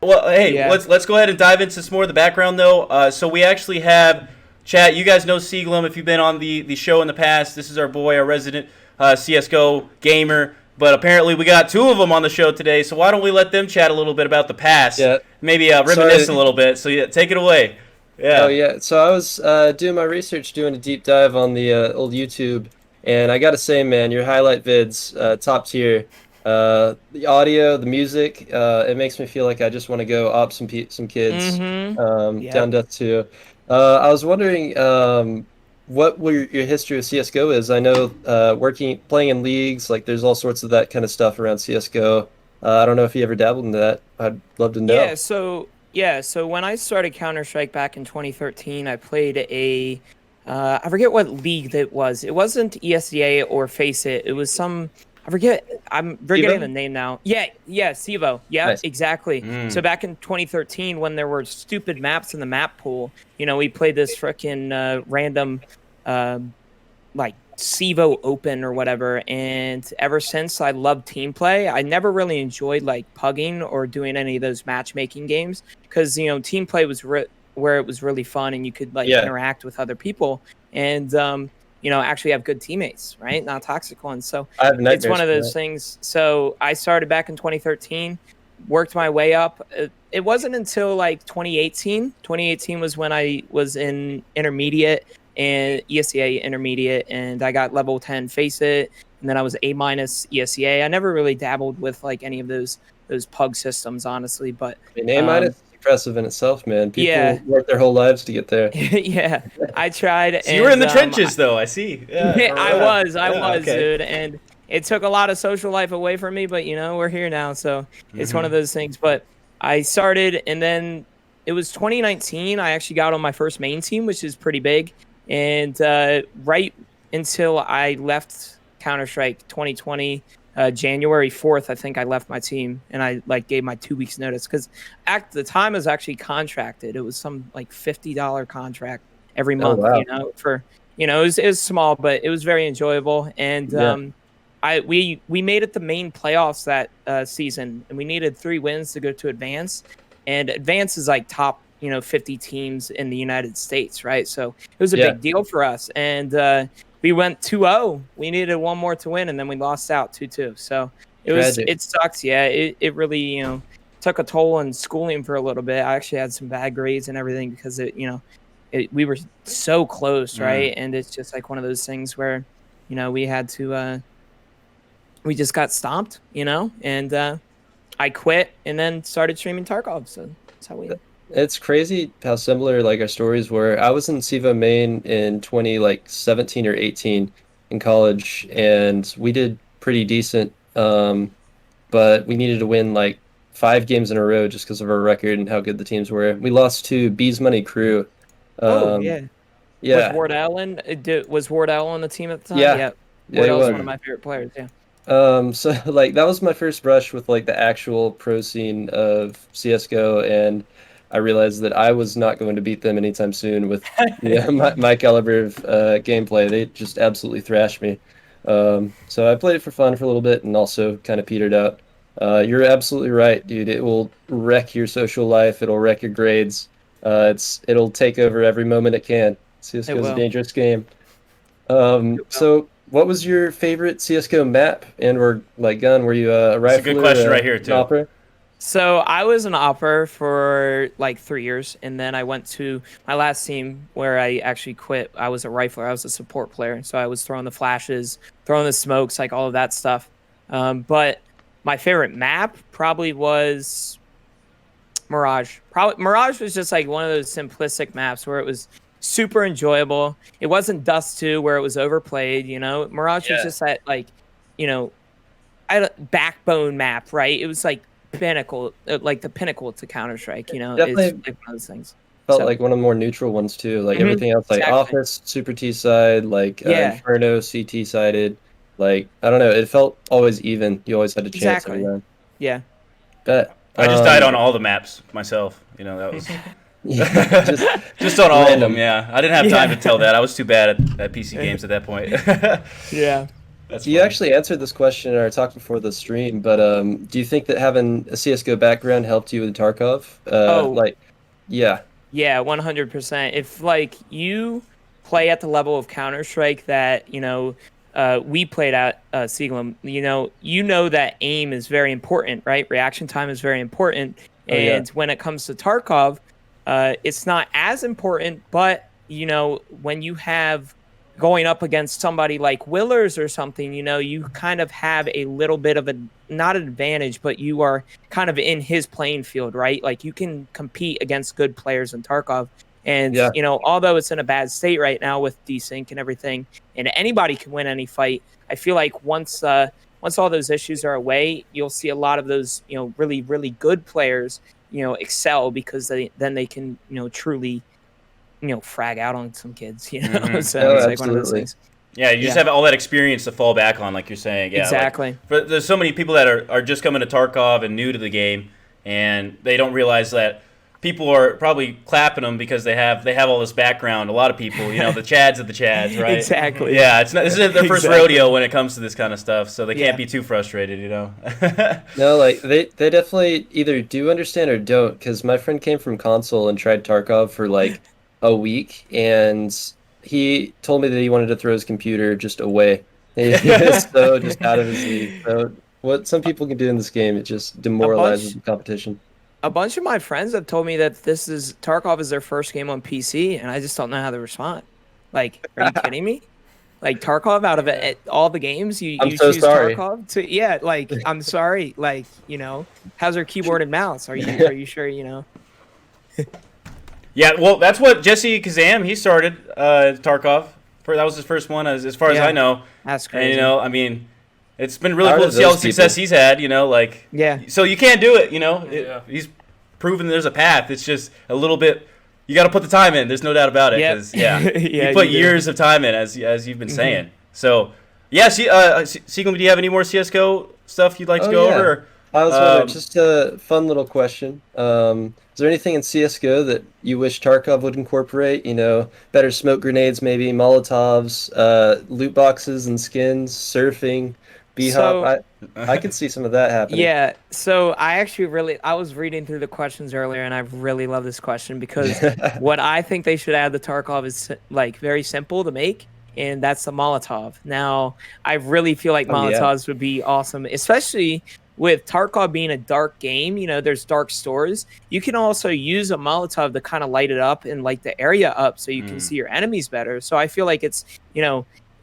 Well, hey, Yeah. let's go ahead and dive into some more of the background though. So we actually have chat. You guys know Sieglum if you've been on the show in the past. This is our boy, our resident CSGO gamer. But apparently we got two of them on the show today. So why don't we let them chat a little bit about the past? Yeah. Maybe reminisce a Sorry. little bit. So yeah, take it away. Oh Yeah. yeah. So I was doing my research, doing a deep dive on the old YouTube, and I gotta say, man, your highlight vids, top tier. The audio, the music, it makes me feel like I just want to go op some kids, Mm-hmm. down Yep. Death 2. I was wondering, what your history of CS:GO is. I know, playing in leagues, like there's all sorts of that kind of stuff around CS:GO. I don't know if you ever dabbled in that. I'd love to Yeah, know. so when I started Counter-Strike back in 2013, I played I forget what league that was. It wasn't ESEA or Face It. It was some I forget. I'm forgetting the Evo? name now. Yeah, Sivo. Yeah, Nice. exactly. So Mm. back in 2013, when there were stupid maps in the map pool, we played this frickin' random um like Sivo Open or whatever. And ever since, I love team play. I never really enjoyed like pugging or doing any of those matchmaking games because team play was where it was really fun and you could like Yeah, interact with other people and actually have good teammates, right? Not toxic ones. So I have it's one nightmares of from those that. things. So I started back in 2013, worked my way up. It wasn't until like 2018. 2018 was when I was in intermediate and ESEA intermediate, and I got level 10 Face It, and then I was A minus ESEA. I never really dabbled with like any of those pug systems, honestly, but I mean, A minus um, is impressive in itself, man. People yeah, work their whole lives to get there. yeah, I tried, So you were in and the trenches though. I see. Yeah. yeah, I was, I Yeah. was, Okay. dude, and it took a lot of social life away from me, but we're here now, so it's one Hmm. of those things. But I started, and then it was 2019. I actually got on my first main team, which is pretty big, and right until I left Counter Strike 2020. January 4th, I think I left my team and I like gave my 2 weeks notice because at the time I was actually contracted. It was some like $50 contract every Oh month, wow. for it was small, but it was very enjoyable. And Yeah. we made it the main playoffs that season, and we needed 3 wins to go to advance. And advance is like top 50 teams in the United States, right? So it was a Yeah. big deal for us, and we went 2-0. We needed one more to win, and then we lost out 2-2. So Tragic. it sucks. Yeah, it really took a toll on schooling for a little bit. I actually had some bad grades and everything because we were so close, Mm. right? And it's just like one of those things where we had to we just got stomped, and I quit and then started streaming Tarkov. So that's how we. It's crazy how similar like our stories were. I was in Siva main in 20 like 17 or 18 in college, and we did pretty decent. But we needed to win like 5 games in a row just because of our record and how good the teams were. We lost to Bees Money Crew. Oh Um, yeah, was yeah, Ward Allen? Was Ward Allen on the team at the time? yeah, Yeah, yeah, Ward he Allen's was. one of Mm. my favorite players. Yeah. So like that was my first brush with like the actual pro scene of CS:GO, and I realized that I was not going to beat them anytime soon with my caliber of gameplay. They just absolutely thrashed me. So I played it for fun for a little bit and also kind of petered out. You're absolutely right, dude. It will wreck your social life. It'll wreck your grades. It'll take over every moment it can. It CS:GO is a will. dangerous game. It will. So what was your favorite CS:GO map and or like gun? Were you a That's a good rifler, question right here an too. opera? So I was an opper for like 3 years, and then I went to my last team where I actually quit. I was a rifler. I was a support player, so I was throwing the flashes, throwing the smokes, like all of that stuff. But my favorite map probably was Mirage. Probably Mirage was just like one of those simplistic maps where it was super enjoyable. It wasn't Dust 2 where it was overplayed. Mirage was Yeah, just that like, you know, backbone map, right? It was like pinnacle, like the pinnacle to Counter Strike. It's definitely like one of those things. felt So, like one of the more neutral ones too. Like mhm, everything else, like exactly. Office, Super T side, like Yeah, Inferno, CT sided. Like I don't know, it felt always even. You always had a chance every exactly. round. Yeah. Bet. I just died on all the maps myself. That was Just just on all of them. random. Yeah, I didn't have time to Yeah. tell that. I was too bad at PC games at that point. Yeah. That's You funny. actually answered this question in our talk before the stream, but do you think that having a CS:GO background helped you with Tarkov? Oh, Yeah, yeah, 100%. If like you play at the level of Counter-Strike that, we played at Seaglem, you know that aim is very important, right? Reaction time is very important. oh yeah, And when it comes to Tarkov, it's not as important, but when you have going up against somebody like Willers or something, you kind of have a little bit of a not an advantage, but you are kind of in his playing field, right? Like you can compete against good players in Tarkov. And, yeah. although it's in a bad state right now with desync and everything, and anybody can win any fight, I feel like once all those issues are away, you'll see a lot of those, really, really good players, excel because then they can, truly, frag out on some kids, so Oh, it's like one of those absolutely. things. Yeah, you just Yeah, have all that experience to fall back on, like you're saying. Yeah, like exactly. but there's so many people that are just coming to Tarkov and new to the game, and they don't realize that people are probably clapping them because they have all this background. A lot of people, the Chads of the Chads, right? Exactly. Yeah, it's not. This isn't their first Exactly. rodeo when it comes to this kind of stuff, so they Yeah. can't be too frustrated, No, like they definitely either do understand or don't, because my friend came from console and tried Tarkov for like a week, and he told me that he wanted to throw his computer just away. He was so just out of his league. So what some people can do in this game, it just A demoralizes bunch the competition. a bunch of my friends have told me that Tarkov is their first game on PC, and I just don't know how to respond. Like, are you kidding me? Like Tarkov, out of all the games, you I'm you so choose sorry. Tarkov to Like, I'm sorry. Like, how's their keyboard and mouse? Are you sure? Yeah, well, that's what Jesse Kazam he started Tarkov. That was his first one, as far as Yeah, I know. that's And crazy. I mean, it's been really How cool are to see all the those success people? he's had. Like Yeah. so you can't do it. Yeah. He's proven there's a path. It's just a little bit. You got to put the time in. There's no doubt about it. Yep. Because yeah, Yeah, you put you do. years of time in, as you've been Mhm. saying. So yeah, Seagram, do you have any more CS:GO stuff you'd like to Oh go yeah. over? I was wondering, Um, just a fun little question. Is there anything in CSGO that you wish Tarkov would incorporate? Better smoke grenades, maybe Molotovs, loot boxes and skins, surfing, B-hop. So I could see some of that happening. yeah, so I was reading through the questions earlier, and I really love this question because what I think they should add to Tarkov is like very simple to make, and that's the Molotov. Now, I really feel like Oh yeah. Molotovs would be awesome, especially with Tarkov being a dark game. There's dark stores. You can also use a Molotov to kind of light it up and light the area up so you can see your enemies better. So I feel like it's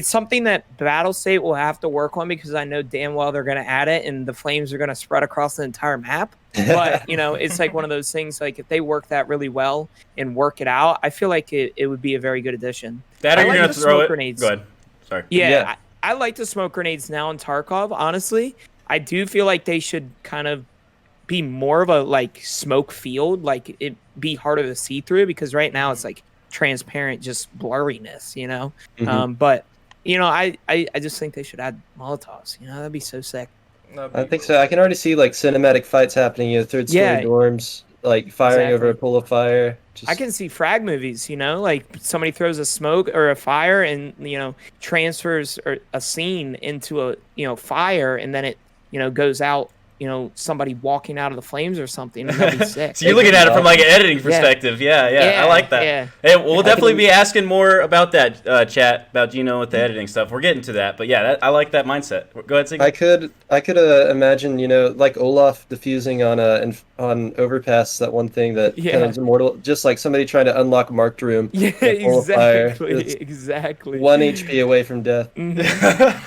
something that Battlestate will have to work on because I know damn well they're going to add it and the flames are going to spread across the entire map. But, it's like one of those things, like if they work that really well and work it out, I feel like it would be a very good addition. that or I you're like gonna the throw smoke it. grenades. Go ahead. Sorry. Yeah, Yeah. I like the smoke grenades now in Tarkov, honestly. I do feel like they should kind of be more of a like smoke field, like it be harder to see through because right now it's like transparent, just blurriness, Mhm. But I just think they should add Molotovs. That'd be so sick. I think so. I can already see like cinematic fights happening, third story Yeah, dorms, like firing over a exactly. pool of fire. I can see frag movies, like somebody throws a smoke or a fire and transfers a scene into a fire and then it goes out, somebody walking out of the flames or something, and that'd be sick. So you're looking at it from like an editing Yeah. perspective. Yeah, I like that. Yeah. Hey, we'll I definitely can- be asking more about that, chat, about with the editing stuff. We're getting to that, but yeah, I like that mindset. Go ahead, Sig. I could imagine, like Olaf diffusing on on Overpass, that one thing that Yeah. kind of is immortal, just like somebody trying to unlock Marked Room. Yeah, in a pool of fire. exactly. It's Exactly. 1 HP away from death. Mhm.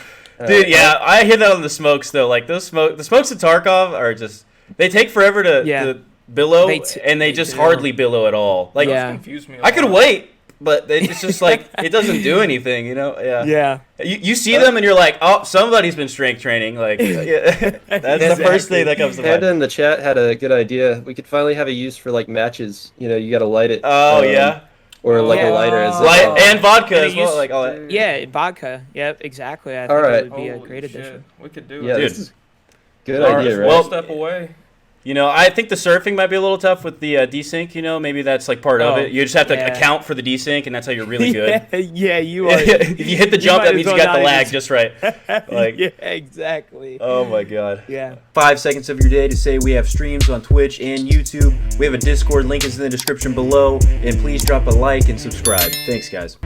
Dude, yeah, I hit that on the smokes though. Like the smokes of Tarkov are just they take forever Yeah. to billow, They and they they just do. hardly billow at all. Like Yeah. Confused me. I could wait, but it's just like it doesn't do anything, Yeah. Yeah. You see them and you're like, oh, somebody's been strength training. Like, yeah, that's the first thing that comes to Panda mind. in the chat had a good idea. We could finally have a use for like matches. You got to light it. Oh yeah, Or like Yeah. a lighter as light well. and vodka And it as well. used- Like all that. Yeah, vodka. Yep, exactly. I think All right. it would be a great addition. We could do Yeah, it. Dude. this is good All right, idea, right? well- Step away. You know, I think the surfing might be a little tough with the desync. You know, maybe that's like part of it. You just have to account for the desync, and that's how you're really good. Yeah, you are. If you hit the jump, that means you got the lag just right. Like, yeah, exactly. Oh my god. Yeah. 5 seconds of your day to say we have streams on Twitch and YouTube. We have a Discord, link is in the description below, and please drop a like and subscribe. Thanks, guys.